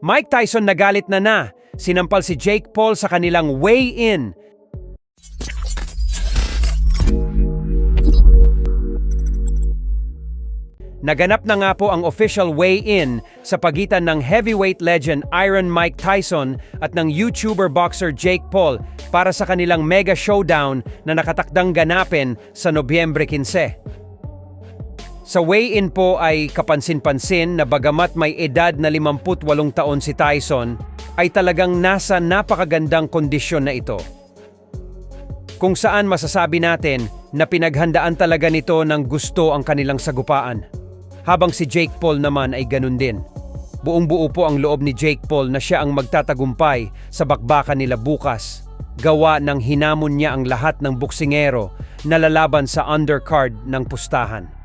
Mike Tyson nagalit na. Sinampal si Jake Paul sa kanilang weigh-in. Naganap na nga po ang official weigh-in sa pagitan ng heavyweight legend Iron Mike Tyson at ng YouTuber boxer Jake Paul para sa kanilang mega showdown na nakatakdang ganapin sa Nobyembre 15. Sa weigh-in po ay kapansin-pansin na bagamat may edad na 58 taon si Tyson, ay talagang nasa napakagandang kondisyon na ito. Kung saan masasabi natin na pinaghandaan talaga nito ng gusto ang kanilang sagupaan. Habang si Jake Paul naman ay ganun din. Buong-buo po ang loob ni Jake Paul na siya ang magtatagumpay sa bakbakan nila bukas. Gawa ng hinamon niya ang lahat ng boksingero na lalaban sa undercard ng pustahan.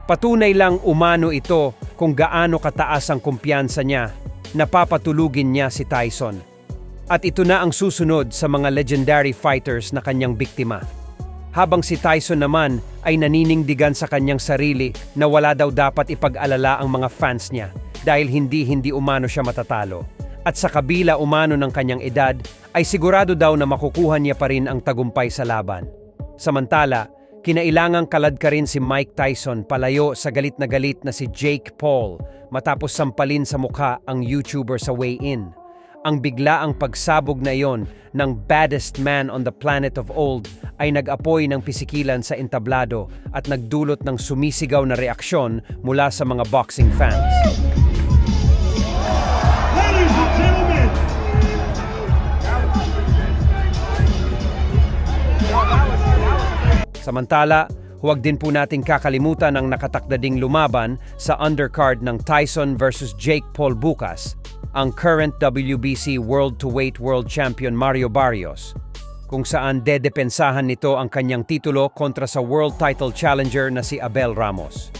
Patunay lang umano ito kung gaano kataas ang kumpiyansa niya na papatulugin niya si Tyson. At ito na ang susunod sa mga legendary fighters na kanyang biktima. Habang si Tyson naman ay naninindigan sa kanyang sarili na wala daw dapat ipag-alala ang mga fans niya dahil hindi umano siya matatalo. At sa kabila umano ng kanyang edad ay sigurado daw na makukuha niya pa rin ang tagumpay sa laban. Samantala, kinailangang kalad ka rin si Mike Tyson palayo sa galit na si Jake Paul matapos sampalin sa mukha ang YouTuber sa weigh-in. Ang biglaang pagsabog na iyon ng baddest man on the planet of old ay nag-apoy ng pisikilan sa entablado at nagdulot ng sumisigaw na reaksyon mula sa mga boxing fans. Ladies and gentlemen, Samantala, huwag din po nating kakalimutan ang nakatakdading lumaban sa undercard ng Tyson versus Jake Paul bukas, ang current WBC Welterweight World Champion Mario Barrios, kung saan dedepensahan nito ang kanyang titulo kontra sa world title challenger na si Abel Ramos.